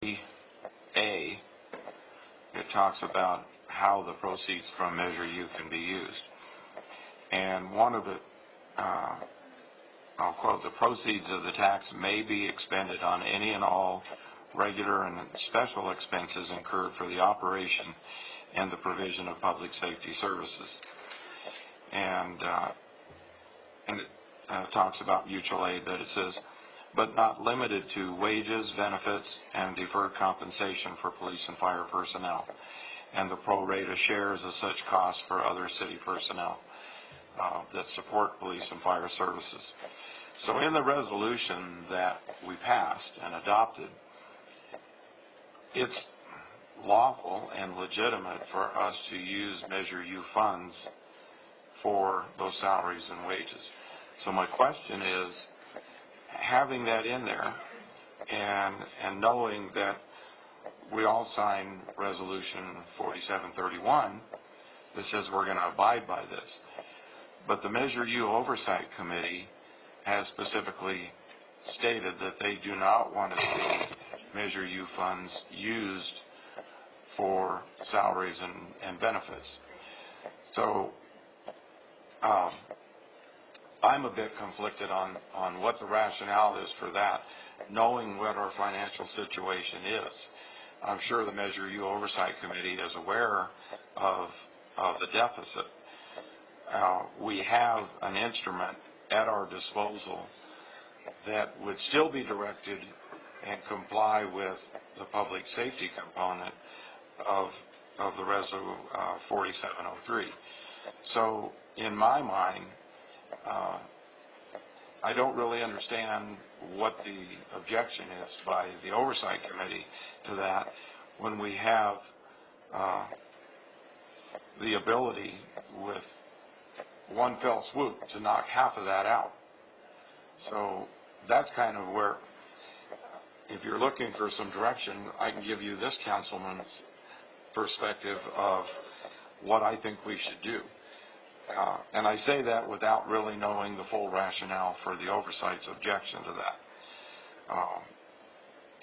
A, it talks about how the proceeds from Measure U can be used. And one of it, I'll quote, the proceeds of the tax may be expended on any and all regular and special expenses incurred for the operation and the provision of public safety services. And it talks about mutual aid, that it says, but not limited to wages, benefits, and deferred compensation for police and fire personnel, and the pro rata shares of such costs for other city personnel that support police and fire services. So in the resolution that we passed and adopted, it's lawful and legitimate for us to use Measure U funds for those salaries and wages. So my question is, having that in there and knowing that we all signed Resolution 4731 that says we're going to abide by this, but the Measure U Oversight Committee has specifically stated that they do not want to see Measure U funds used for salaries and benefits. So I'm a bit conflicted on what the rationale is for that, knowing what our financial situation is. I'm sure the Measure U Oversight Committee is aware of the deficit. We have an instrument at our disposal that would still be directed and comply with the public safety component of the Resolution 4703. So in my mind, I don't really understand what the objection is by the Oversight Committee to that when we have the ability with one fell swoop to knock half of that out. So that's kind of where, if you're looking for some direction, I can give you this councilman's perspective of what I think we should do. And I say that without really knowing the full rationale for the Oversight's objection to that.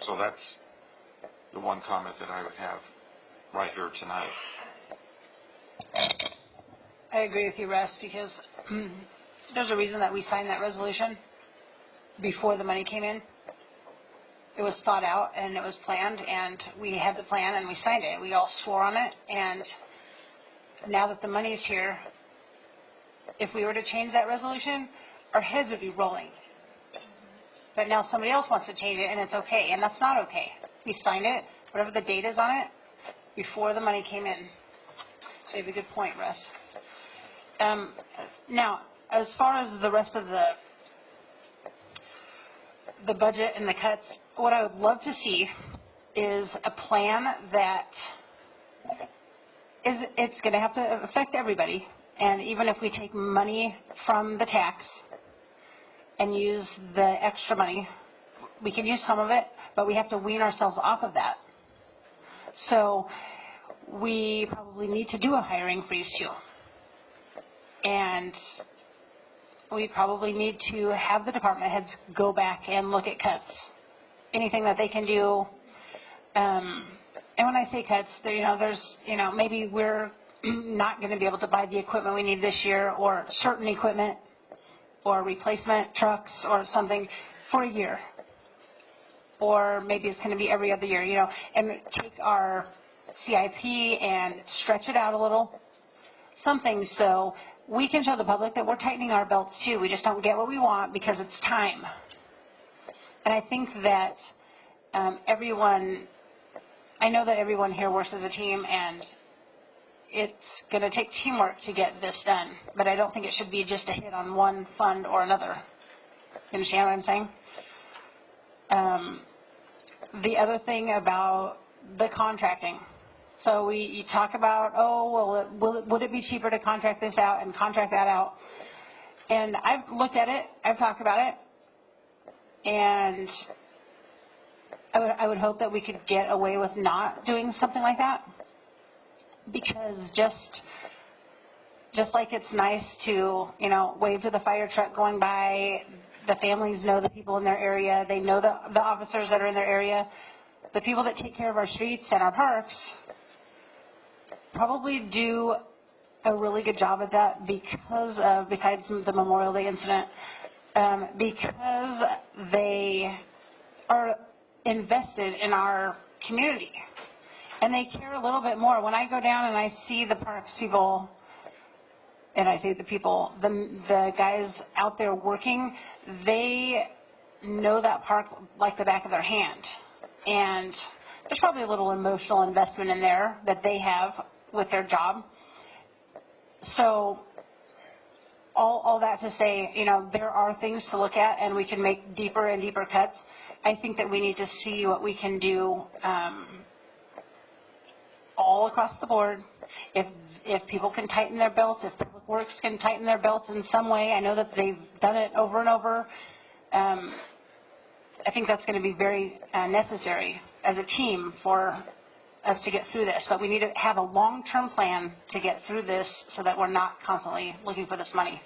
So that's the one comment that I would have right here tonight. I agree with you, Russ, because there's a reason that we signed that resolution before the money came in. It was thought out and it was planned, and we had the plan and we signed it. We all swore on it, and now that the money's here, if we were to change that resolution, our heads would be rolling. But now somebody else wants to change it, and it's okay, and that's not okay. We signed it, whatever the date is on it, before the money came in. So you have a good point, Russ. Now, as far as the rest of the budget and the cuts, what I would love to see is a plan that it's going to have to affect everybody. And even if we take money from the tax and use the extra money, we can use some of it, but we have to wean ourselves off of that. So we probably need to do a hiring freeze too. And we probably need to have the department heads go back and look at cuts. Anything that they can do. And when I say cuts, there's, maybe we're not going to be able to buy the equipment we need this year, or certain equipment, or replacement trucks or something for a year. Or maybe it's going to be every other year, and take our CIP and stretch it out a little. Something so we can show the public that we're tightening our belts too. We just don't get what we want because it's time. And I think that I know that everyone here works as a team, and it's going to take teamwork to get this done. But I don't think it should be just a hit on one fund or another. You understand what I'm saying? The other thing about the contracting. So you talk about, would it be cheaper to contract this out and contract that out? And I've looked at it. I've talked about it. And I would hope that we could get away with not doing something like that. Because just like it's nice to, wave to the fire truck going by, the families know the people in their area, they know the officers that are in their area. the people that take care of our streets and our parks probably do a really good job at that because of, besides the Memorial Day incident, because they are invested in our community. And they care a little bit more. When I go down and I see the parks people, and I say the people, the guys out there working, they know that park like the back of their hand. And there's probably a little emotional investment in there that they have with their job. So all that to say, you know, there are things to look at and we can make deeper and deeper cuts. I think that we need to see what we can do all across the board. If people can tighten their belts, if Public Works can tighten their belts in some way, I know that they've done it over and over. I think that's going to be very necessary as a team for us to get through this. But we need to have a long-term plan to get through this so that we're not constantly looking for this money.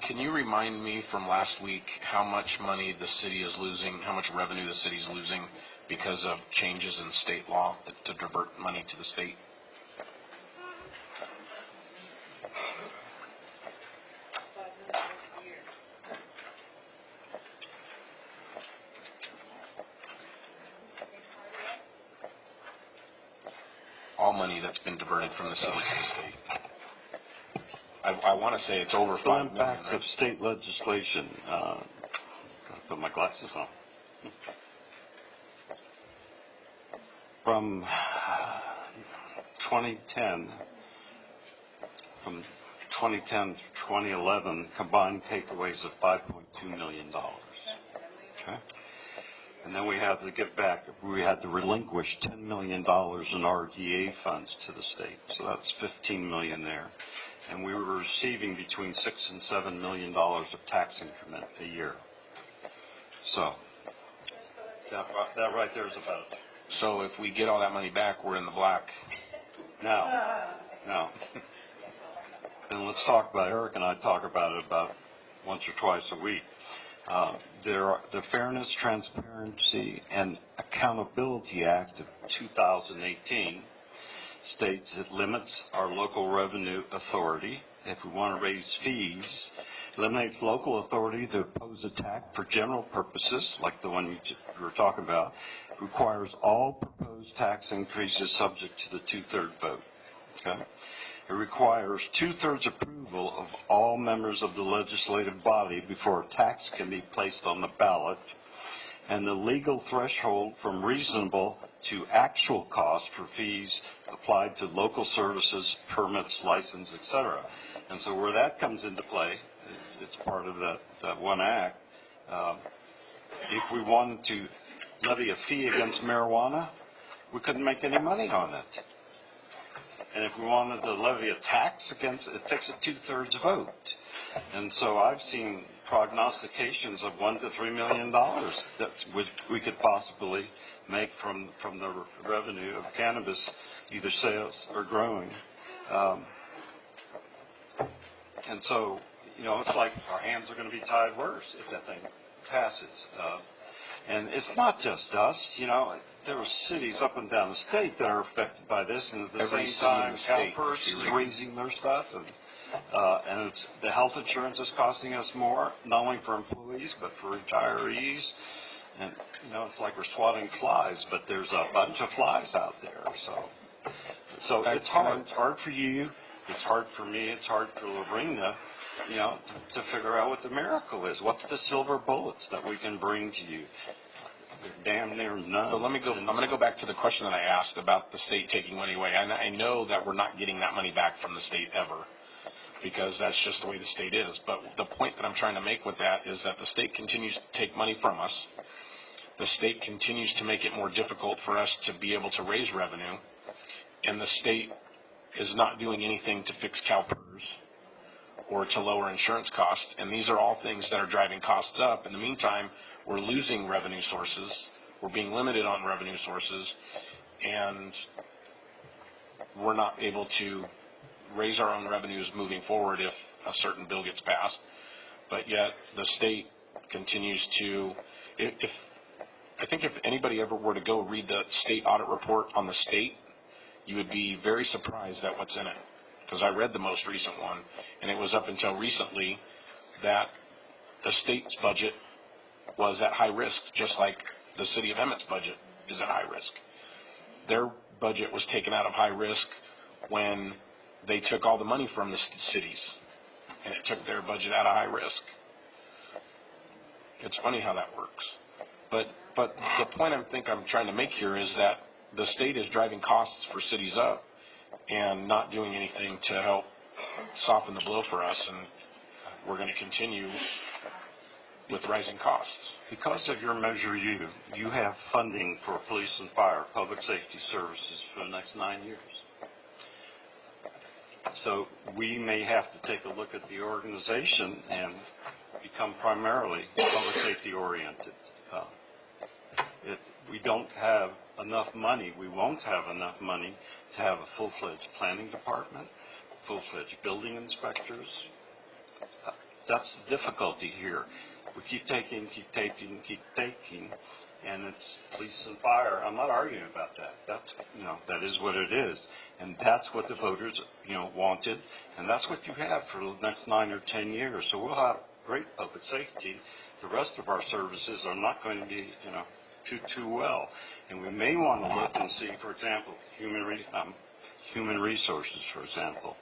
Can you remind me from last week how much money the city is losing, how much revenue the city is losing because of changes in state law to divert money to the state? All money that's been diverted from the city to the state. I want to say it's over The 5 million, impacts right? of state legislation. Gotta put my glasses on. From 2010 to 2011, combined takeaways of $5.2 million. Okay? And then we had to get back, we had to relinquish $10 million in RDA funds to the state. So that's $15 million there. And we were receiving between $6 and $7 million of tax increment a year. So that right there is about it. So if we get all that money back, we're in the black. Now, and let's talk about, Eric and I talk about it about once or twice a week. The Fairness, Transparency, and Accountability Act of 2018 states it limits our local revenue authority. If we want to raise fees, eliminates local authority to impose a tax for general purposes, like the one you were talking about, requires all proposed tax increases subject to the 2/3 vote. Okay? It requires 2/3 approval of all members of the legislative body before a tax can be placed on the ballot, and the legal threshold from reasonable to actual cost for fees applied to local services, permits, license, etc. And so where that comes into play, it's part of that one act. If we wanted to levy a fee against marijuana, we couldn't make any money on it. And if we wanted to levy a tax against it, takes a 2/3 vote. And so I've seen prognostications of $1 to $3 million that we could possibly make from the revenue of cannabis, either sales or growing. And so, you know, it's like our hands are going to be tied worse if that thing passes. And it's not just us, you know, there are cities up and down the state that are affected by this, and at the Every same city in time, the state CalPERS is must be raising their stuff, and it's, the health insurance is costing us more, not only for employees, but for retirees. And, you know, it's like we're swatting flies, but there's a bunch of flies out there, so it's hard. It's hard for you, it's hard for me, it's hard for Lorena, you know, to figure out what the miracle is. What's the silver bullets that we can bring to you? Damn near none. So I'm going to go back to the question that I asked about the state taking money away. I know that we're not getting that money back from the state ever, because that's just the way the state is. But the point that I'm trying to make with that is that the state continues to take money from us. The state continues to make it more difficult for us to be able to raise revenue, and the state is not doing anything to fix CalPERS or to lower insurance costs, and these are all things that are driving costs up. In the meantime, we're losing revenue sources, we're being limited on revenue sources, and we're not able to raise our own revenues moving forward if a certain bill gets passed. But yet the state continues to, I think if anybody ever were to go read the state audit report on the state, you would be very surprised at what's in it. Because I read the most recent one, and it was up until recently that the state's budget was at high risk, just like the city of Emmett's budget is at high risk. Their budget was taken out of high risk when they took all the money from the cities, and it took their budget out of high risk. It's funny how that works. But the point I'm trying to make here is that the state is driving costs for cities up and not doing anything to help soften the blow for us, and we're going to continue with rising costs. Because of your Measure U, you have funding for police and fire, public safety services for the next 9 years. So we may have to take a look at the organization and become primarily public safety oriented. If we don't have enough money, we won't have enough money to have a full-fledged planning department, full-fledged building inspectors. That's the difficulty here. We keep taking, and it's police and fire. I'm not arguing about that. That's, that is what it is. And that's what the voters, wanted. And that's what you have for the next 9 or 10 years. So we'll have great public safety. The rest of our services are not going to be, too well. And we may want to look and see, for example, human resources, for example,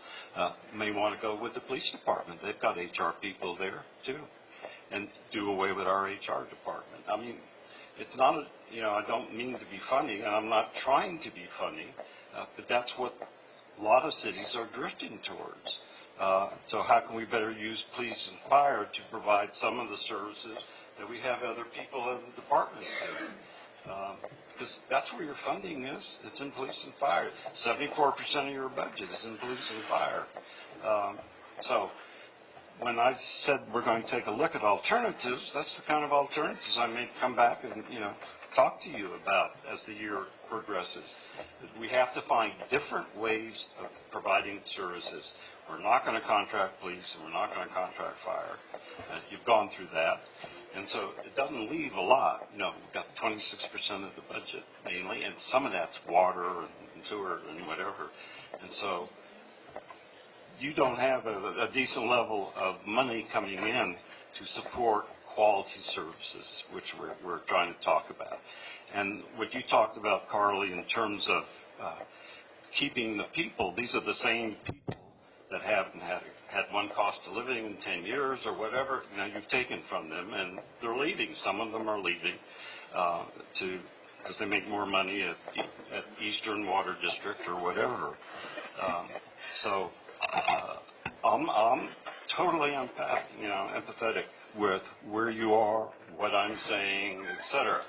may want to go with the police department. They've got HR people there, too. And do away with our HR department. I mean, it's not, I don't mean to be funny, and I'm not trying to be funny, but that's what a lot of cities are drifting towards. So how can we better use police and fire to provide some of the services that we have other people in the departments do? Because that's where your funding is. It's in police and fire. 74% of your budget is in police and fire. So when I said we're going to take a look at alternatives, that's the kind of alternatives I may come back and, talk to you about as the year progresses. We have to find different ways of providing services. We're not going to contract police, and we're not going to contract fire. You've gone through that. And so it doesn't leave a lot. We've got 26% of the budget mainly, and some of that's water and sewer and whatever. And so you don't have a decent level of money coming in to support quality services, which we're trying to talk about. And what you talked about, Carly, in terms of keeping the people, these are the same people that haven't had one cost of living in 10 years or whatever, you've taken from them, and they're leaving. Some of them are leaving because they make more money at Eastern Water District or whatever. So I'm totally empathetic with where you are, what I'm saying, etc.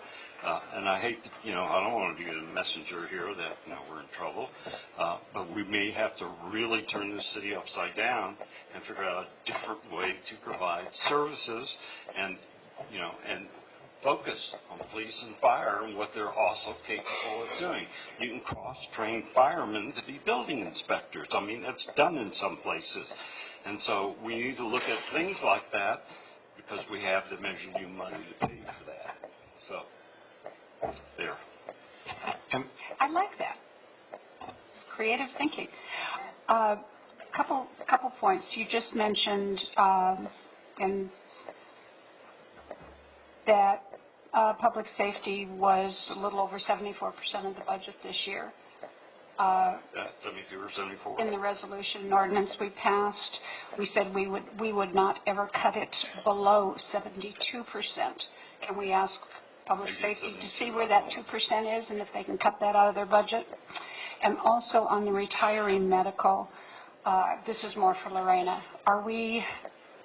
And I hate to, I don't want to be the messenger here that, we're in trouble. But we may have to really turn this city upside down and figure out a different way to provide services and, and focus on police and fire and what they're also capable of doing. You can cross-train firemen to be building inspectors. I mean, that's done in some places. And so we need to look at things like that because we have the Measure U money to pay for that. So, there. And I like that. Creative thinking. Couple points. You just mentioned that public safety was a little over 74% of the budget this year. 72 or 74. In the resolution and ordinance we passed, we said we would not ever cut it below 72%. Can we ask public safety to see where that 2% is and if they can cut that out of their budget? And also on the retiree medical, this is more for Lorena. Are we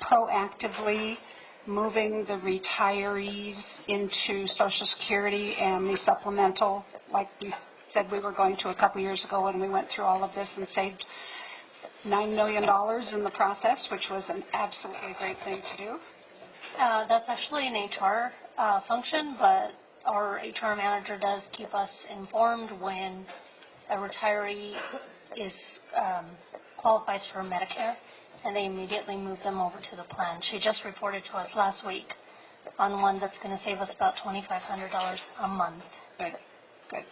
proactively moving the retirees into Social Security and the supplemental, like we said we were going to a couple years ago when we went through all of this and saved $9 million in the process, which was an absolutely great thing to do? That's actually an HR function, but our HR manager does keep us informed when a retiree qualifies for Medicare, and they immediately move them over to the plan. She just reported to us last week on one that's going to save us about $2,500 a month. Good, good.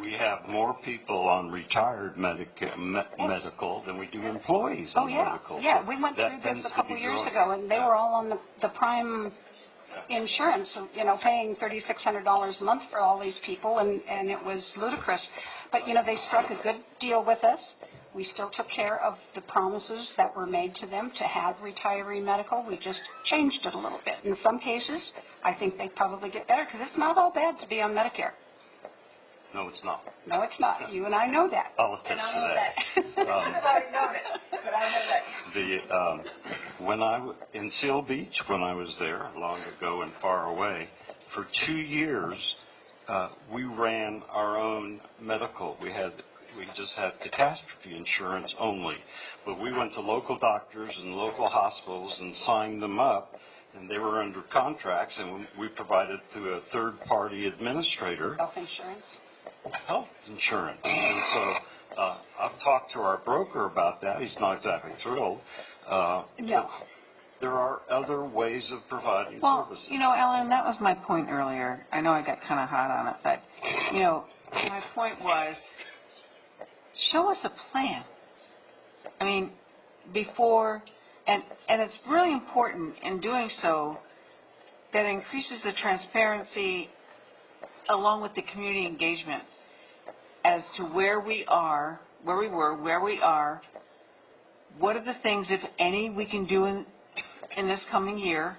We have more people on retired medical than we do employees Oh, on yeah, medical. yeah, So we went that through this tends a to couple be years growing. ago, and they Yeah. were all on the prime insurance, you know, paying $3,600 a month for all these people, and it was ludicrous. But, you know, they struck a good deal with us. We still took care of the promises that were made to them to have retiree medical. We just changed it a little bit. In some cases, I think they probably get better, because it's not all bad to be on Medicare. No, it's not. No, it's not. You and I know that. I'll attest to that. When in Seal Beach, when I was there long ago and far away, for 2 years, we ran our own medical. We just had catastrophe insurance only, but we went to local doctors and local hospitals and signed them up, and they were under contracts, and we provided through a third-party administrator Self-insurance. health insurance. And so I've talked to our broker about that. He's not exactly thrilled. No. There are other ways of providing Well, services. you know, Alan, that was my point earlier. I know I got kind of hot on it, but, you know, my point was, show us a plan. I mean, before, and it's really important in doing so that it increases the transparency along with the community engagement as to where we are, where we were, where we are, what are the things, if any, we can do in this coming year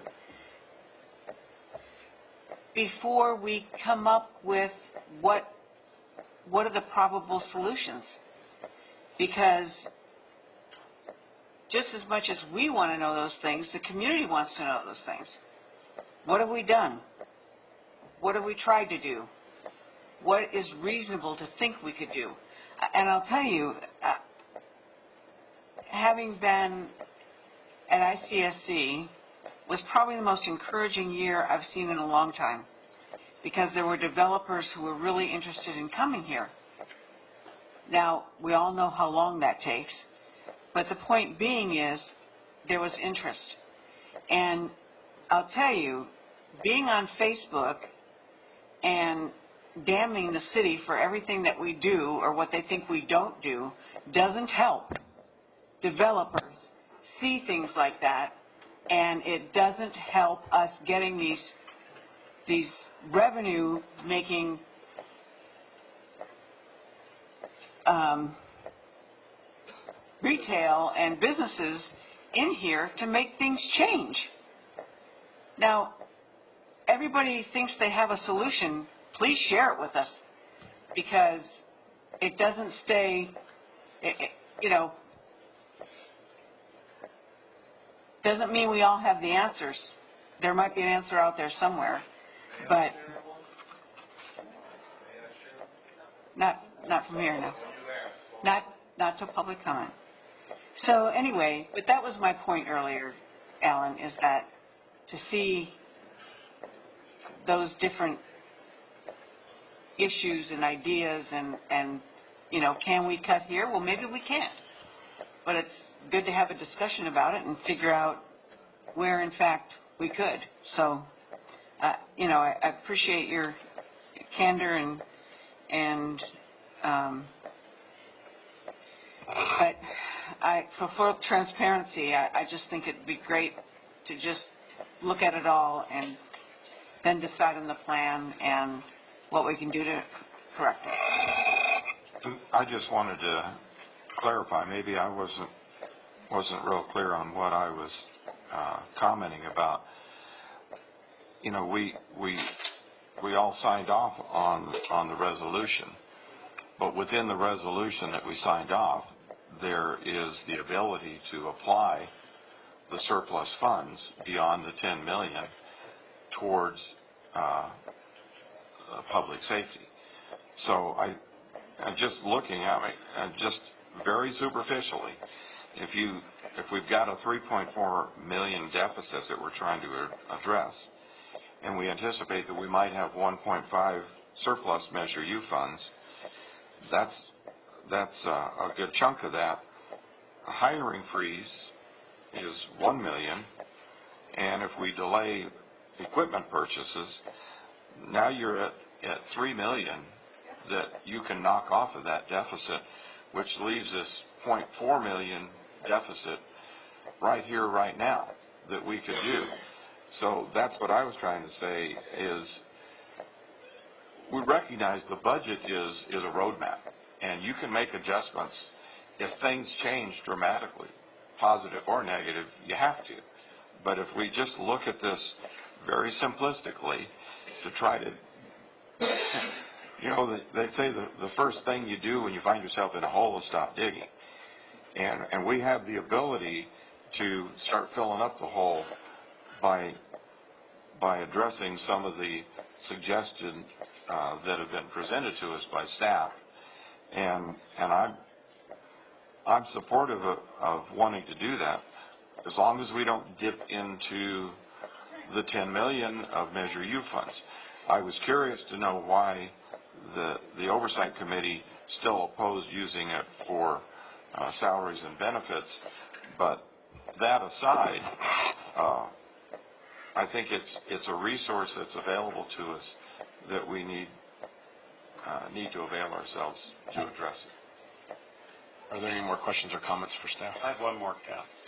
before we come up with what are the probable solutions. Because just as much as we want to know those things, the community wants to know those things. What have we done? What have we tried to do? What is reasonable to think we could do? And I'll tell you, having been at ICSC was probably the most encouraging year I've seen in a long time, because there were developers who were really interested in coming here. Now, we all know how long that takes, but the point being is there was interest. And I'll tell you, being on Facebook and damning the city for everything that we do or what they think we don't do doesn't help developers see things like that, and it doesn't help us getting these revenue making retail and businesses in here to make things change. Now, everybody thinks they have a solution. Please share it with us, because it doesn't stay, you know, doesn't mean we all have the answers. There might be an answer out there somewhere, but not from here, no. Not to public comment. So anyway, but that was my point earlier, Alan, is that to see those different issues and ideas and you know, can we cut here? Well, maybe we can't. But it's good to have a discussion about it and figure out where, in fact, we could. So, you know, I appreciate your candor but for full transparency, I just think it'd be great to just look at it all and then decide on the plan and what we can do to correct it. I just wanted to clarify, maybe I wasn't real clear on what I was commenting about. You know, we all signed off on the resolution, but within the resolution that we signed off, there is the ability to apply the surplus funds beyond the 10 million towards public safety. So I'm just looking at me, and just very superficially, if we've got a 3.4 million deficit that we're trying to address, and we anticipate that we might have 1.5 surplus Measure U funds, that's a good chunk of that. A hiring freeze is 1 million, and if we delay equipment purchases, now you're at 3 million that you can knock off of that deficit, which leaves this 0.4 million deficit right here, right now, that we could do. So that's what I was trying to say is we recognize the budget is a roadmap, and you can make adjustments. If things change dramatically, positive or negative, you have to. But if we just look at this very simplistically to try to, you know, they say the first thing you do when you find yourself in a hole is stop digging. And we have the ability to start filling up the hole by addressing some of the suggestions that have been presented to us by staff. And I'm supportive of wanting to do that, as long as we don't dip into the 10 million of Measure U funds. I was curious to know why the Oversight Committee still opposed using it for salaries and benefits, but that aside, I think it's a resource that's available to us that we need to avail ourselves to address it. Are there any more questions or comments for staff? I have one more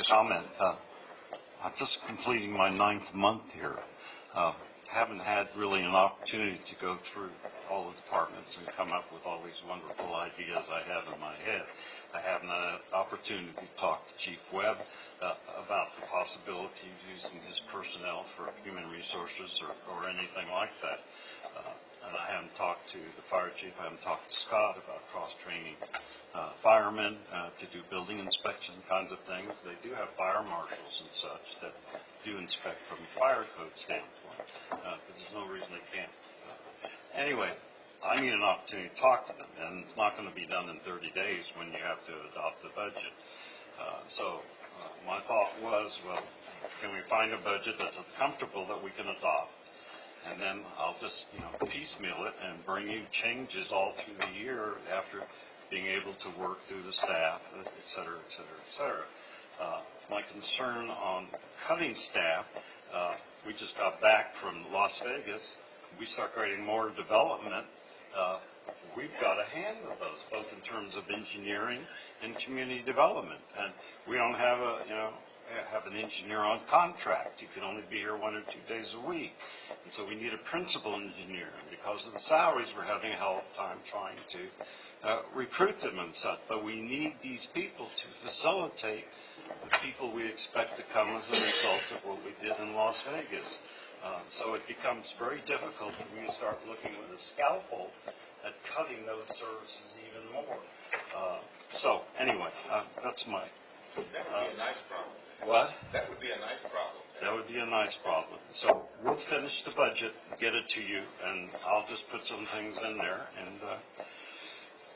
comment. I'm just completing my 9th month here. Haven't had really an opportunity to go through all the departments and come up with all these wonderful ideas I have in my head. I haven't had an opportunity to talk to Chief Webb about the possibility of using his personnel for human resources or anything like that. And I haven't talked to the fire chief. I haven't talked to Scott about cross-training firemen to do building inspection kinds of things. They do have fire marshals and such that do inspect from a fire code standpoint, but there's no reason they can't. Anyway, I need an opportunity to talk to them, and it's not going to be done in 30 days when you have to adopt the budget. So my thought was, well, can we find a budget that's comfortable that we can adopt? And then I'll just, piecemeal it and bring you changes all through the year after being able to work through the staff, et cetera, et cetera, et cetera. My concern on cutting staff, we just got back from Las Vegas. We start creating more development. We've got to handle those, both in terms of engineering and community development. And we don't have have an engineer on contract. You can only be here 1 or 2 days a week. And so we need a principal engineer. And because of the salaries, we're having a hell of a time trying to recruit them and such. But we need these people to facilitate the people we expect to come as a result of what we did in Las Vegas. So it becomes very difficult when you start looking with a scalpel at cutting those services even more. So anyway, that's my... That would be a nice problem. What? That would be a nice problem. That would be a nice problem. So we'll finish the budget, get it to you, and I'll just put some things in there, and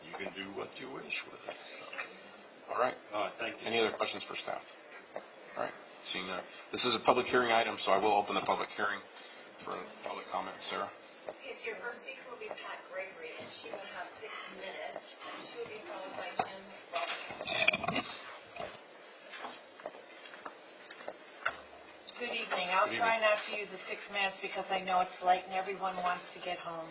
you can do what you wish with it. So. All right. Thank you. Any other questions for staff? All right. Seeing none. This is a public hearing item, so I will open the public hearing for public comment. Sarah? Okay, so your first speaker will be Pat Gregory, and she will have 6 minutes, and she will be followed by Jim Roberts. Good evening. I'll try not to use the 6 minutes because I know it's late and everyone wants to get home.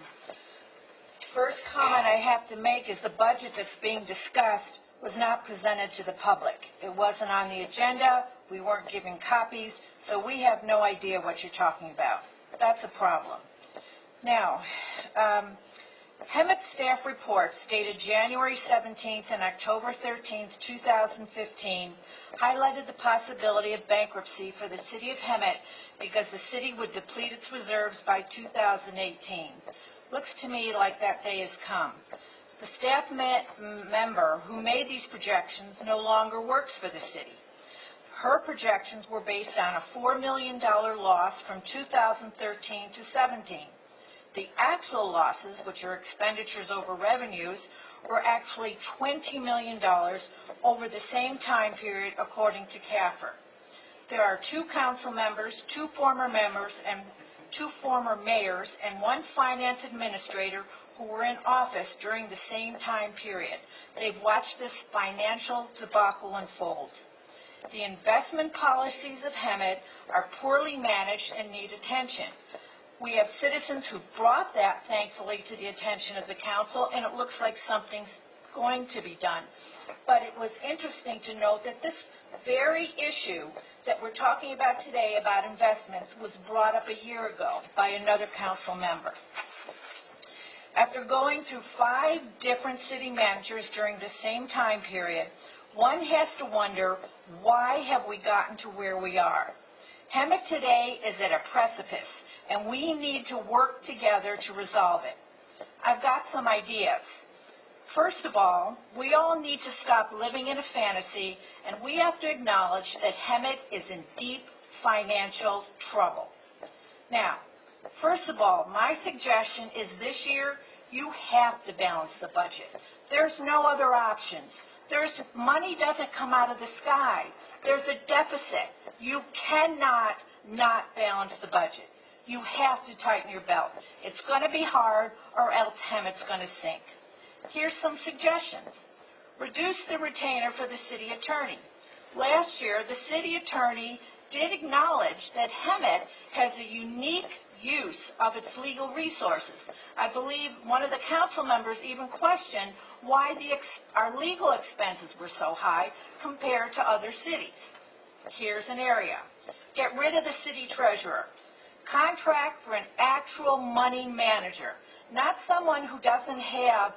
First comment I have to make is the budget that's being discussed was not presented to the public. It wasn't on the agenda. We weren't given copies, so we have no idea what you're talking about. That's a problem. Now, Hemet staff reports dated January 17th and October 13th, 2015, highlighted the possibility of bankruptcy for the city of Hemet because the city would deplete its reserves by 2018. Looks to me like that day has come. The staff member who made these projections no longer works for the city. Her projections were based on a $4 million loss from 2013 to 17. The actual losses, which are expenditures over revenues, were actually $20 million over the same time period, according to CAFR. There are 2 council members, 2 former members, and 2 former mayors, and 1 finance administrator who were in office during the same time period. They've watched this financial debacle unfold. The investment policies of Hemet are poorly managed and need attention. We have citizens who brought that, thankfully, to the attention of the council, and it looks like something's going to be done. But it was interesting to note that this very issue that we're talking about today about investments was brought up a year ago by another council member. After going through 5 different city managers during the same time period, one has to wonder, why have we gotten to where we are? Hemet today is at a precipice, and we need to work together to resolve it. I've got some ideas. First of all, we all need to stop living in a fantasy, and we have to acknowledge that Hemet is in deep financial trouble. Now, first of all, my suggestion is this year, you have to balance the budget. There's no other options. Money doesn't come out of the sky. There's a deficit. You cannot not balance the budget. You have to tighten your belt. It's going to be hard, or else Hemet's going to sink. Here's some suggestions. Reduce the retainer for the city attorney. Last year, the city attorney did acknowledge that Hemet has a unique use of its legal resources. I believe one of the council members even questioned why our legal expenses were so high compared to other cities. Here's an area. Get rid of the city treasurer. Contract for an actual money manager, not someone who doesn't have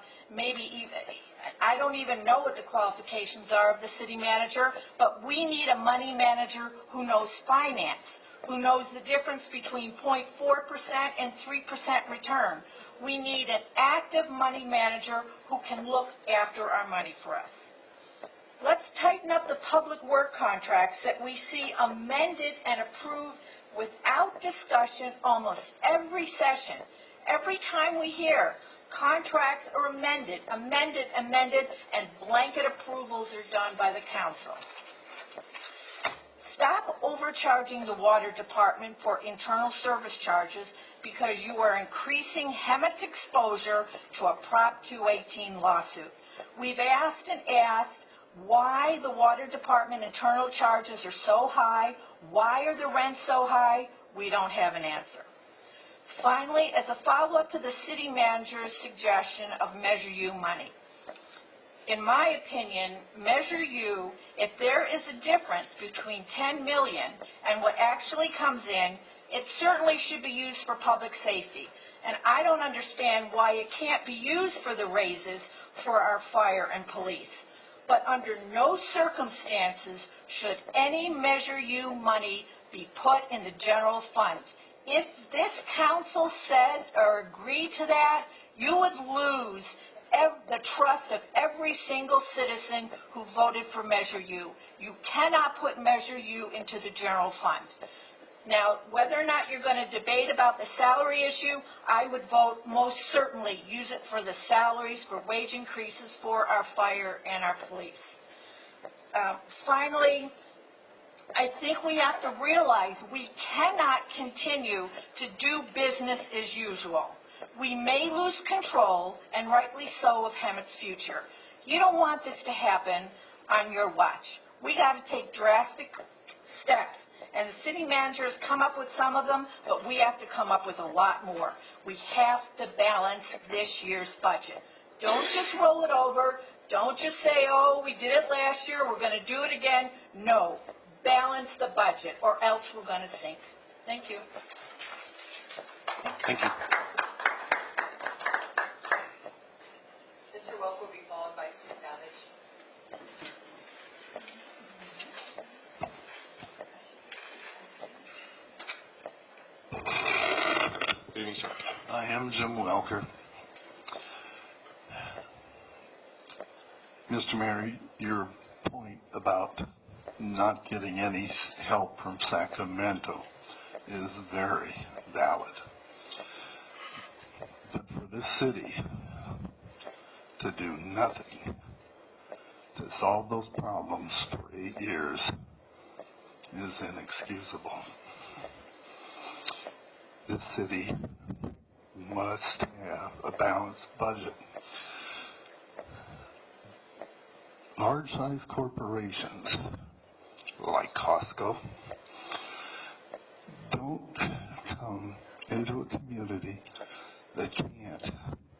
I don't even know what the qualifications are of the city manager, but we need a money manager who knows finance, who knows the difference between 0.4% and 3% return. We need an active money manager who can look after our money for us. Let's tighten up the public work contracts that we see amended and approved without discussion almost every session. Every time we hear contracts are amended, and blanket approvals are done by the council. Stop overcharging the water department for internal service charges because you are increasing Hemet's exposure to a Prop 218 lawsuit. We've asked and asked why the water department internal charges are so high. Why are the rents so high? We don't have an answer. Finally, as a follow-up to the city manager's suggestion of Measure U money. In my opinion, Measure U, if there is a difference between $10 million and what actually comes in, it certainly should be used for public safety. And I don't understand why it can't be used for the raises for our fire and police. But under no circumstances should any Measure U money be put in the general fund. If this council said or agreed to that, you would lose the trust of every single citizen who voted for Measure U. You cannot put Measure U into the general fund. Now, whether or not you're going to debate about the salary issue, I would vote most certainly use it for the salaries, for wage increases for our fire and our police. Finally, I think we have to realize we cannot continue to do business as usual. We may lose control, and rightly so, of Hemet's future. You don't want this to happen on your watch. We got to take drastic steps, and the city managers come up with some of them, but we have to come up with a lot more. We have to balance this year's budget. Don't just roll it over. Don't just say, oh, we did it last year, we're going to do it again. No. Balance the budget, or else we're going to sink. Thank you. Thank you. Mr. Welk will be followed by Sue Savage. Good evening, sir. I am Jim Welker. Mr. Mayor, your point about not getting any help from Sacramento is very valid. But for this city to do nothing to solve those problems for 8 years is inexcusable. This city must have a balanced budget. Large-sized corporations like Costco. Don't come into a community that can't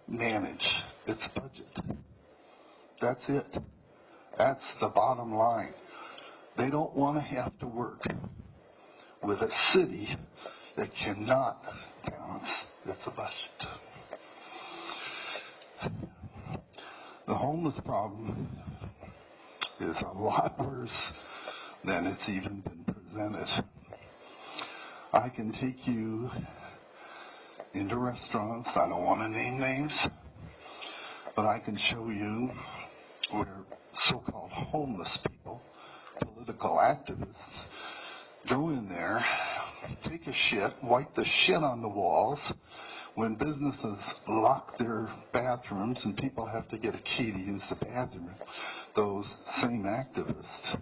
manage its budget. That's it. That's the bottom line. They don't want to have to work with a city that cannot balance its budget. The homeless problem is a lot worse than it's even been presented. I can take you into restaurants, I don't want to name names, but I can show you where so-called homeless people, political activists, go in there, take a shit, wipe the shit on the walls. When businesses lock their bathrooms and people have to get a key to use the bathroom, those same activists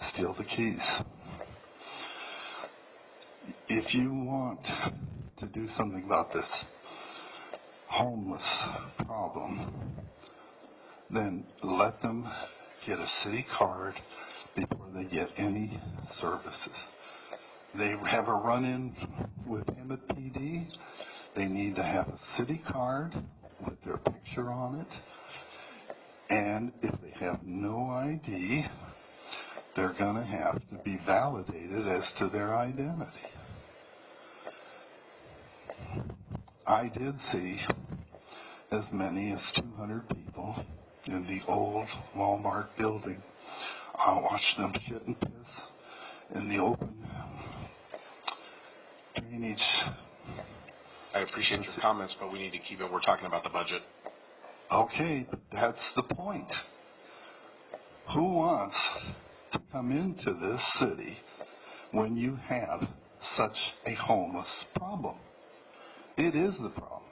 steal the keys. If you want to do something about this homeless problem, then let them get a city card before they get any services. They have a run-in with Emmett PD. They need to have a city card with their picture on it. And if they have no ID, they're going to have to be validated as to their identity. I did see as many as 200 people in the old Walmart building. I watched them shit and piss in the open drainage. I appreciate your comments, but we need to keep it, we're talking about the budget. Okay, but that's the point. Who wants to come into this city when you have such a homeless problem? It is the problem.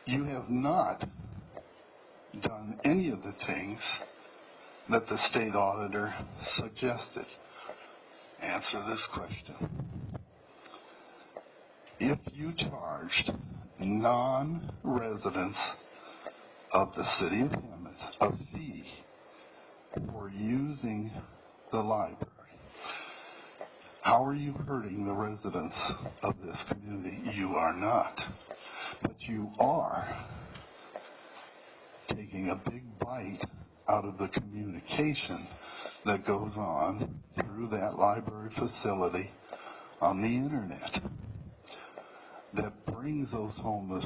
You have not done any of the things that the state auditor suggested. Answer this question. If you charged non-residents of the city of Hemet a fee for using the library, how are you hurting the residents of this community? You are not. But you are taking a big bite out of the communication that goes on through that library facility on the internet that brings those homeless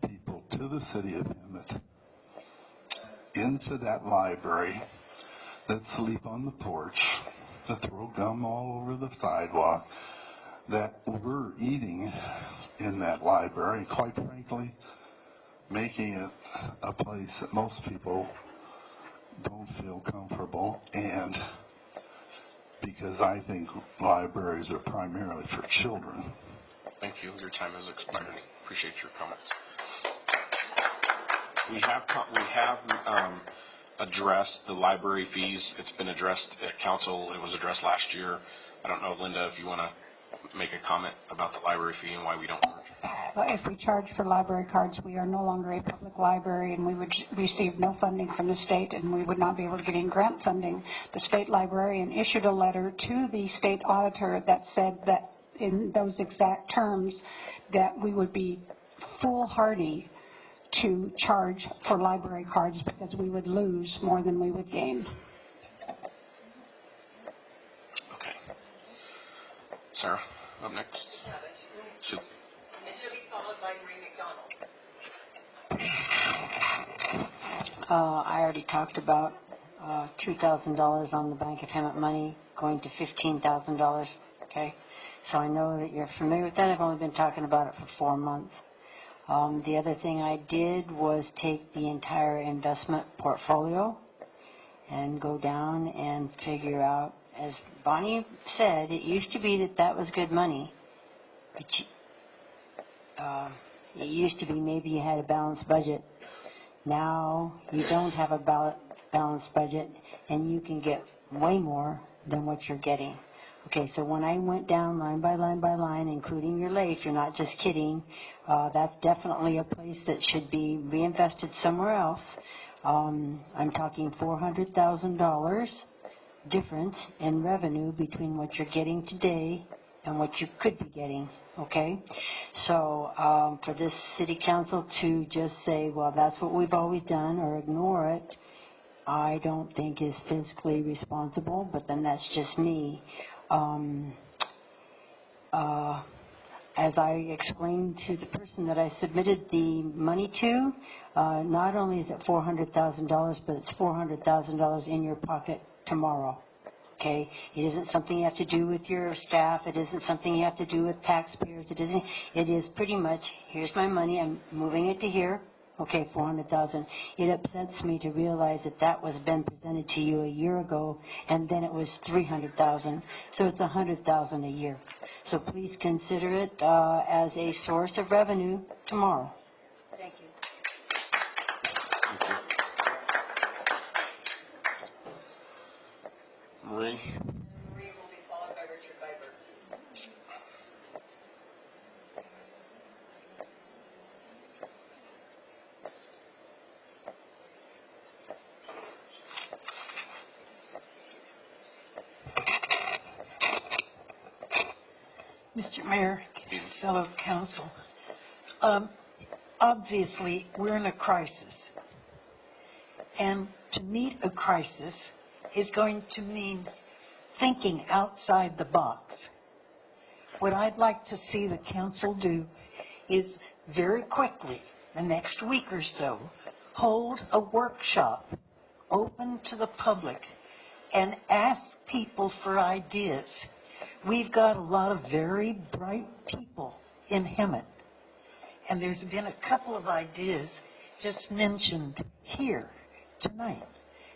people to the city of Hemet, into that library, that sleep on the porch, that throw gum all over the sidewalk, that we're eating in that library, quite frankly, making it a place that most people don't feel comfortable, and because I think libraries are primarily for children. Thank you. Your time has expired. Appreciate your comments. We have addressed the library fees. It's been addressed at council. It was addressed last year. I don't know, Linda, if you want to make a comment about the library fee and why we don't charge. Well, if we charge for library cards, we are no longer a public library, and we would receive no funding from the state, and we would not be able to get any grant funding. The state librarian issued a letter to the state auditor that said that in those exact terms that we would be foolhardy to charge for library cards because we would lose more than we would gain. Okay. Sarah, up next. Mr. Savage. Sue. It should be followed by Marie McDonald. I already talked about $2,000 on the Bank of Hemet money going to $15,000. Okay, so I know that you're familiar with that. I've only been talking about it for 4 months. The other thing I did was take the entire investment portfolio and go down and figure out, as Bonnie said, it used to be that was good money, but it used to be maybe you had a balanced budget. Now you don't have a balanced budget, and you can get way more than what you're getting. Okay, so when I went down line by line by line, including your LAIF, you're not just kidding, that's definitely a place that should be reinvested somewhere else. I'm talking $400,000 difference in revenue between what you're getting today and what you could be getting, okay? So for this city council to just say, well, that's what we've always done, or ignore it, I don't think is fiscally responsible, but then that's just me. As I explained to the person that I submitted the money to, not only is it $400,000, but it's $400,000 in your pocket tomorrow. Okay? It isn't something you have to do with your staff. It isn't something you have to do with taxpayers. It is pretty much, here's my money, I'm moving it to here. Okay, 400,000. It upsets me to realize that that was been presented to you a year ago, and then it was 300,000. So it's 100,000 a year. So please consider it as a source of revenue tomorrow. Thank you. Marie? Marie will be followed by Richard Viber. Mr. Mayor, fellow council, obviously we're in a crisis. And to meet a crisis is going to mean thinking outside the box. What I'd like to see the council do is very quickly, the next week or so, hold a workshop open to the public and ask people for ideas. We've got a lot of very bright people in Hemet, and there's been a couple of ideas just mentioned here tonight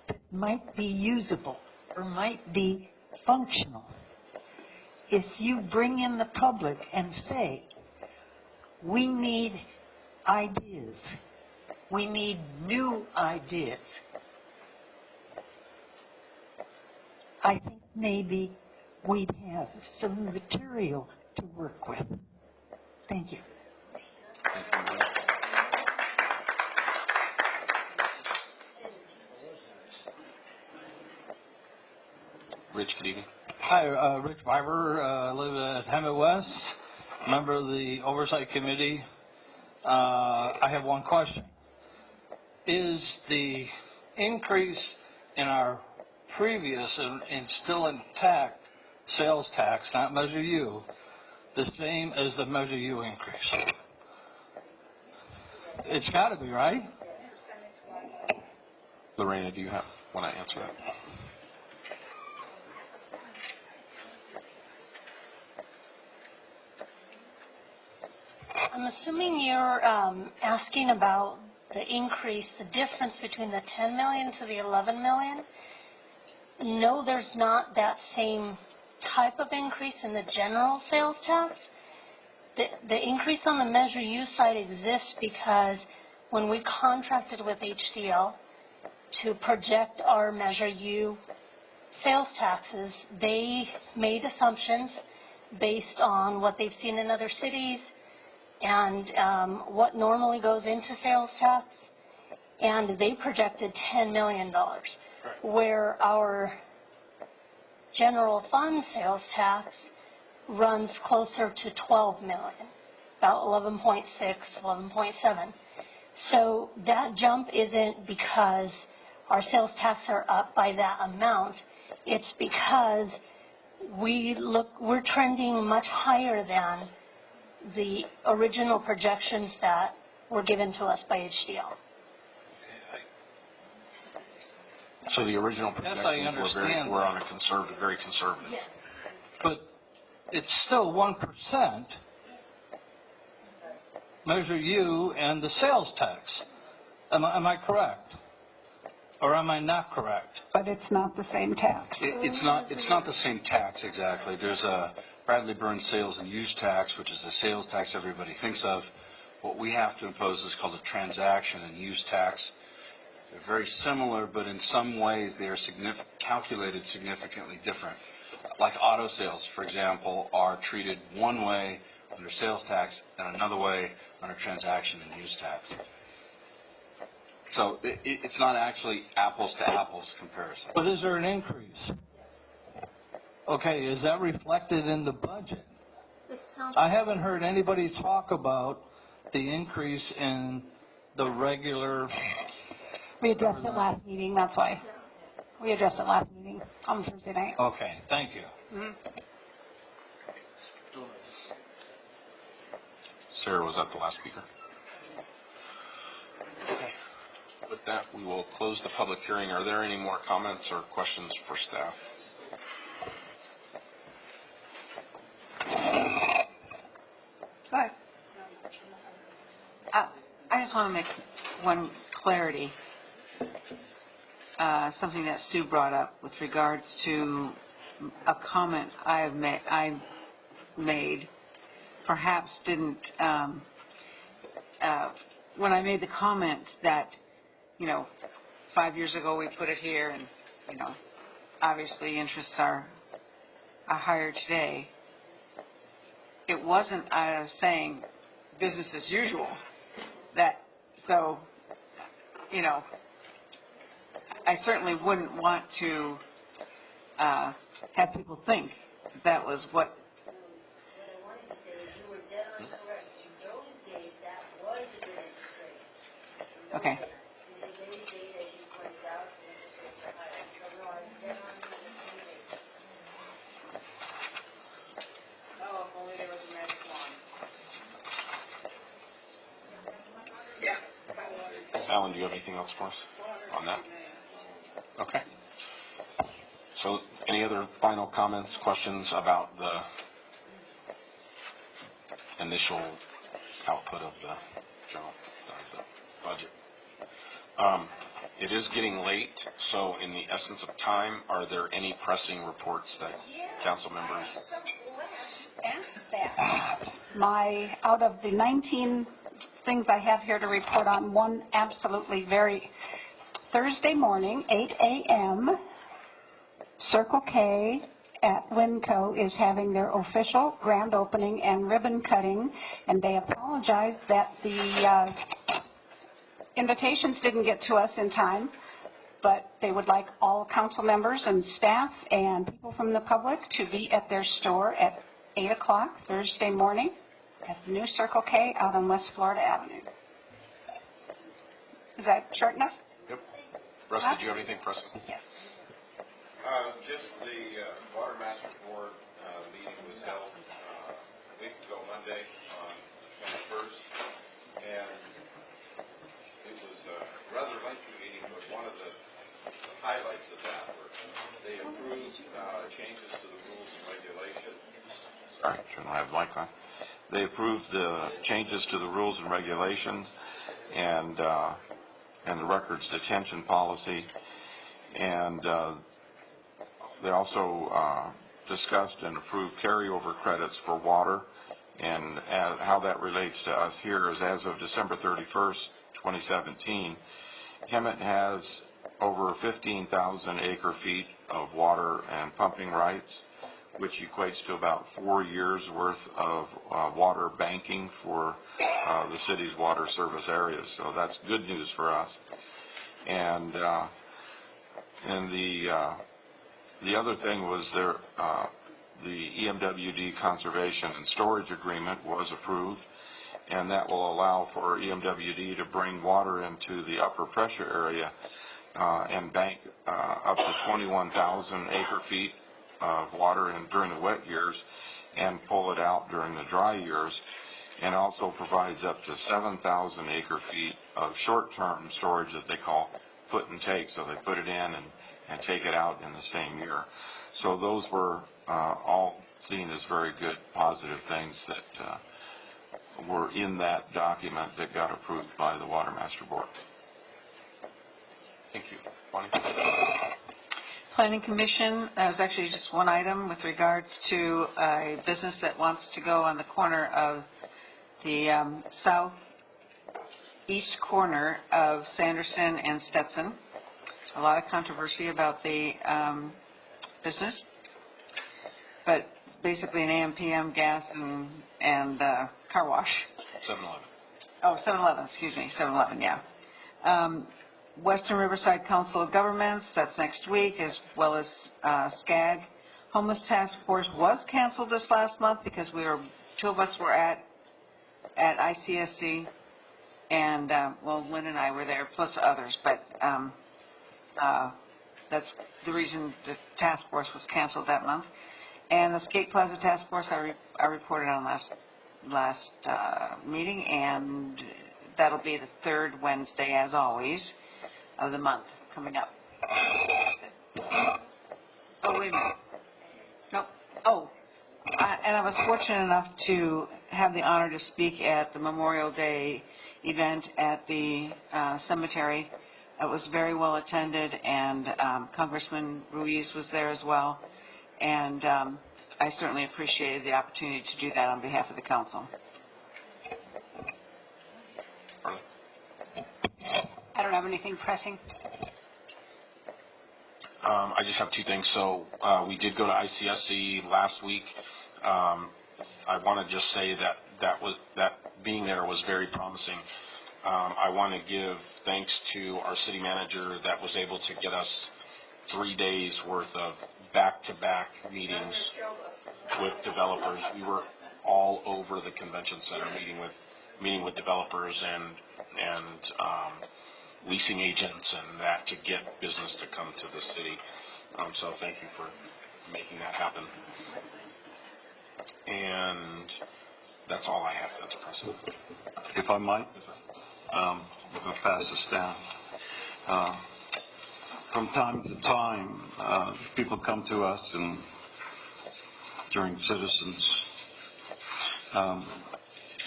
that might be usable or might be functional. If you bring in the public and say, we need ideas, we need new ideas, I think maybe we'd have some material to work with. Thank you. Rich, good evening. Hi, Rich Viber. I live at Hemet West, member of the Oversight Committee. I have one question. Is the increase in our previous and still intact sales tax, not Measure U, the same as the Measure U increase? It's got to be, right? Lorena, do you want to answer that? I'm assuming you're asking about the increase, the difference between the 10 million to the 11 million. No, there's not that same type of increase in the general sales tax. The increase on the Measure U side exists because when we contracted with HDL to project our Measure U sales taxes, they made assumptions based on what they've seen in other cities and what normally goes into sales tax, and they projected $10 million, where our general fund sales tax runs closer to 12 million, about 11.6, 11.7. So that jump isn't because our sales tax are up by that amount. It's because we're trending much higher than the original projections that were given to us by HDL. So the original Yes, I projections understand. were on a conservative, very conservative. Yes. But it's still 1% Measure U and the sales tax. Am I correct? Or am I not correct? But it's not the same tax. It's not the same tax exactly. There's a Bradley Burns sales and use tax, which is the sales tax everybody thinks of. What we have to impose is called a transaction and use tax. They're very similar, but in some ways they are calculated significantly different. like auto sales, for example, are treated one way under sales tax and another way under transaction and use tax. So it's not actually apples to apples comparison. But is there an increase? Okay, is that reflected in the budget? I haven't heard anybody talk about the increase in the regular. We addressed it last meeting, that's why. We addressed it last meeting on Thursday night. Okay, thank you. Sarah was that the last speaker? Okay. With that, we will close the public hearing. Are there any more comments or questions for staff? Good. I just want to make one clarity, something that Sue brought up with regards to a comment I made, perhaps didn't, when I made the comment that, 5 years ago we put it here and, obviously interests are higher today. It wasn't, I was saying business as usual. I certainly wouldn't want to have people think that was what. What I wanted to say is you were dead on correct. In those days, that was a good interest rate. Okay. In today's date, as you pointed out, the interest rates are higher. So no, I'm dead on the interest rate. Oh, if only there was a magic wand. Alan, do you have anything else for us on that? Okay. So any other final comments, questions about the initial output of the general the budget? It is getting late, so in the essence of time, are there any pressing reports that council members? Ask that. Out of the 19 things I have here to report on, one absolutely very, Thursday morning, 8 a.m., Circle K at Winco is having their official grand opening and ribbon cutting, and they apologize that the invitations didn't get to us in time, but they would like all council members and staff and people from the public to be at their store at 8 o'clock Thursday morning at the new Circle K out on West Florida Avenue. Is that short enough? Yep. Russ, did you have anything for us? Yes. Just the Water Master Board meeting was held a week ago Monday on the 21st, and it was a rather lengthy meeting, but one of the highlights of that were they approved changes to the rules and regulations. Sorry, shouldn't I have the mic on? They approved the changes to the rules and regulations and the records detention policy, and they also discussed and approved carryover credits for water, and how that relates to us here is as of December 31st, 2017, Hemet has over 15,000 acre feet of water and pumping rights, which equates to about 4 years worth of water banking for the city's water service areas. So that's good news for us. And the other thing was the EMWD conservation and storage agreement was approved, and that will allow for EMWD to bring water into the upper pressure area and bank up to 21,000 acre feet of water during the wet years and pull it out during the dry years, and also provides up to 7,000 acre feet of short-term storage that they call put and take. So they put it in and take it out in the same year. So those were all seen as very good, positive things that were in that document that got approved by the Water Master Board. Thank you. Bonnie? Planning Commission, that was actually just one item with regards to a business that wants to go on the corner of the southeast corner of Sanderson and Stetson. A lot of controversy about the business. but basically an AM, PM gas and car wash. 7-Eleven. Oh, 7-Eleven, excuse me, 7-Eleven, yeah. Western Riverside Council of Governments, that's next week, as well as SCAG. Homeless Task Force was canceled this last month because two of us were at ICSC, and, well, Lynn and I were there, plus others, but that's the reason the task force was canceled that month. And the Skate Plaza Task Force, I reported on last meeting, and that'll be the third Wednesday, as always, of the month coming up. Oh, wait a minute. Nope. Oh, and I was fortunate enough to have the honor to speak at the Memorial Day event at the cemetery. It was very well attended, and Congressman Ruiz was there as well. And I certainly appreciated the opportunity to do that on behalf of the council. I don't have anything pressing. I just have two things. So we did go to ICSC last week. I want to just say that being there was very promising. I want to give thanks to our city manager that was able to get us 3 days worth of back-to-back meetings with developers. We were all over the convention center meeting with developers and leasing agents and that to get business to come to the city. So thank you for making that happen. And that's all I have. That's impressive. If I might, I'm going to pass this down. From time to time, people come to us and during citizens and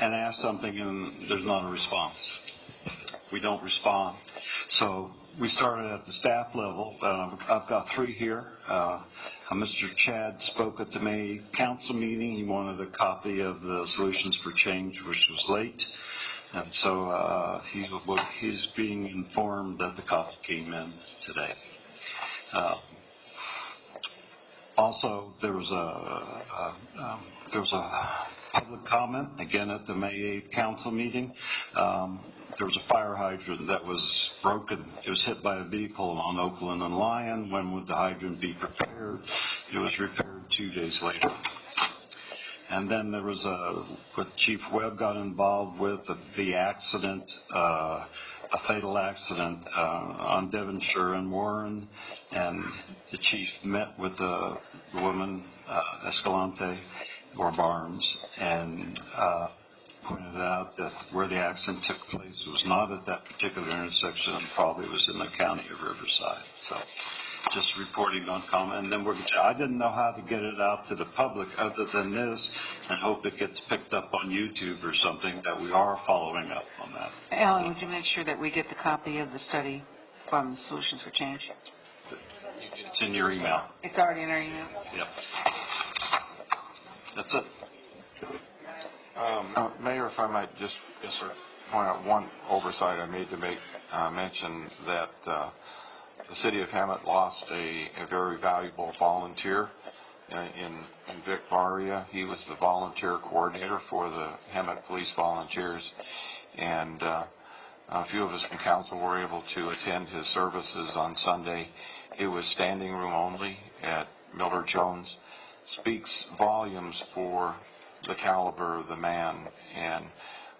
ask something, and there's not a response. We don't respond. So we started at the staff level. I've got 3 here. Mr. Chad spoke at the May council meeting. He wanted a copy of the Solutions for Change, which was late. And so he's being informed that the copy came in today. Also, there was a public comment again at the May 8th council meeting. There was a fire hydrant that was broken. It was hit by a vehicle on Oakland and Lyon. When would the hydrant be repaired? It was repaired 2 days later. And then there was what Chief Webb got involved with, the accident, a fatal accident on Devonshire and Warren, and the chief met with the woman, Escalante, or Barnes, and pointed out that where the accident took place was not at that particular intersection, and probably was in the county of Riverside. So just reporting on comment. And then I didn't know how to get it out to the public other than this, and hope it gets picked up on YouTube or something, that we are following up on that. Alan, would you make sure that we get the copy of the study from Solutions for Change? It's in your email. It's already in our email? Yep. That's it. Mayor, if I might just point out one oversight I made to make mention that the city of Hemet lost a very valuable volunteer in Vic Varia. He was the volunteer coordinator for the Hemet Police Volunteers, and a few of us from council were able to attend his services on Sunday. It was standing room only at Miller Jones. Speaks volumes for the caliber of the man, and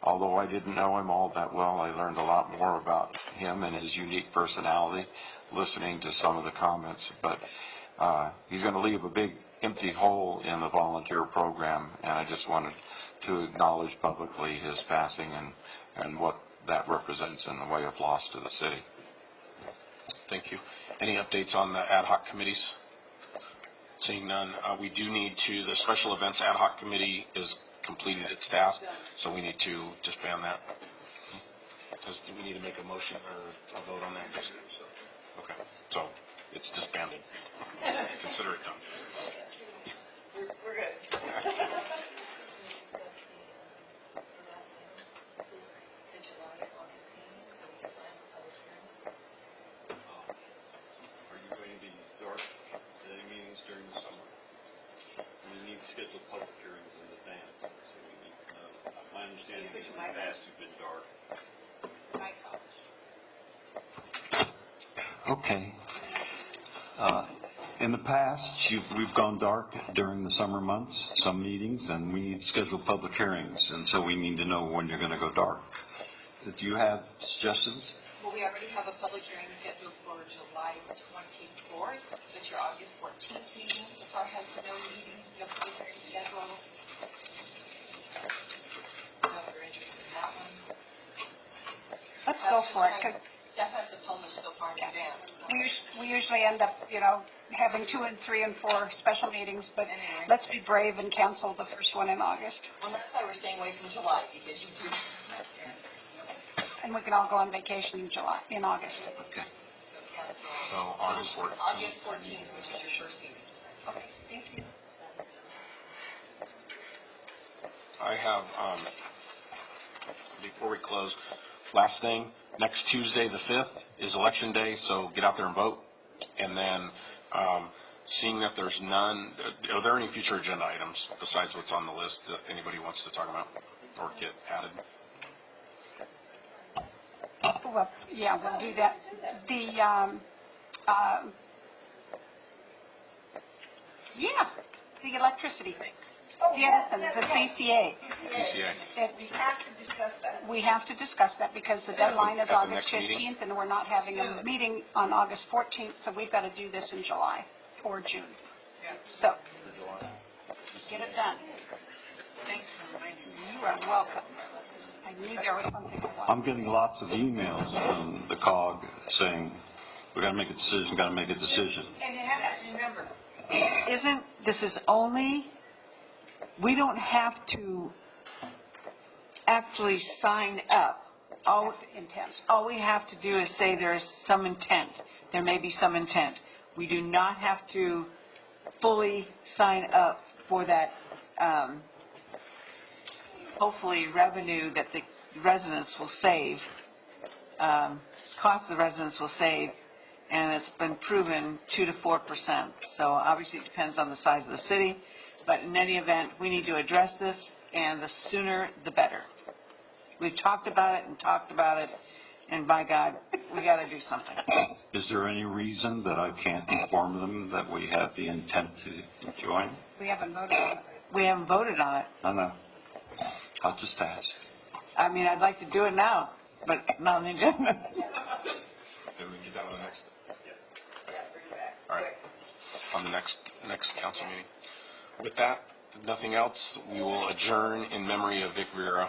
although I didn't know him all that well, I learned a lot more about him and his unique personality listening to some of the comments. But he's going to leave a big empty hole in the volunteer program, and I just wanted to acknowledge publicly his passing and what that represents in the way of loss to the city. Thank you. Any updates on the ad hoc committees? Seeing none, we do need to, the special events ad hoc committee is completed its task, so we need to disband that. Do we need to make a motion or a vote on that? Okay, so it's disbanded. Consider it done. We're good. The July, August meetings, so we can plan for public hearings. Are you going to be dark at any meetings during the summer? schedule public hearings in advance, so we need to know. My understanding is in the past you've been dark. Okay. In the past, we've gone dark during the summer months, some meetings, and we need to schedule public hearings, and so we need to know when you're gonna go dark. Do you have suggestions? Well, we already have a public hearing scheduled for July 24th, but your August 14th meeting so far has no meetings, no public hearing scheduled. I don't know if you're interested in that one. Let's go for it, 'cause Staff has to publish so far in advance. So. we usually end up, having 2 and 3 and 4 special meetings, but Anyway. let's be brave and cancel the first one in August. And that's why we're staying away from July, because you do. And we can all go on vacation in August. Okay. So cancel. So August 14th. August 14th, which is your first meeting. Okay, thank you. I have, before we close, last thing, next Tuesday, the 5th, is election day, so get out there and vote. And then, seeing that there's none, are there any future agenda items besides what's on the list that anybody wants to talk about or get added? Well, yeah, we'll do that. The electricity thing. The other thing, the CCA. CCA. We have to discuss that. We have to discuss that because the deadline is At the August next meeting? 15th and we're not having a meeting on August 14th, so we've got to do this in July or June. So, get it done. Thanks for reminding me. You are welcome. I knew there was something I wanted. I'm getting lots of emails from the COG saying, we gotta make a decision, gotta make a decision. And you have to remember, this is only, we don't have to actually sign up. All we have to do is say there's some intent. There may be some intent. We do not have to fully sign up for that, hopefully revenue that the residents will save, cost the residents will save, and it's been proven 2 to 4%. So obviously it depends on the size of the city, but in any event, we need to address this, and the sooner the better. We've talked about it, and by God, we got to do something. Is there any reason that I can't inform them that we have the intent to join? We haven't voted on it. We haven't voted on it. I know. I'll just ask. I mean, I'd like to do it now, but not on the agenda. Maybe we can get that on the next. All right. On the next council meeting. With that, if nothing else, we will adjourn in memory of Vic Riera.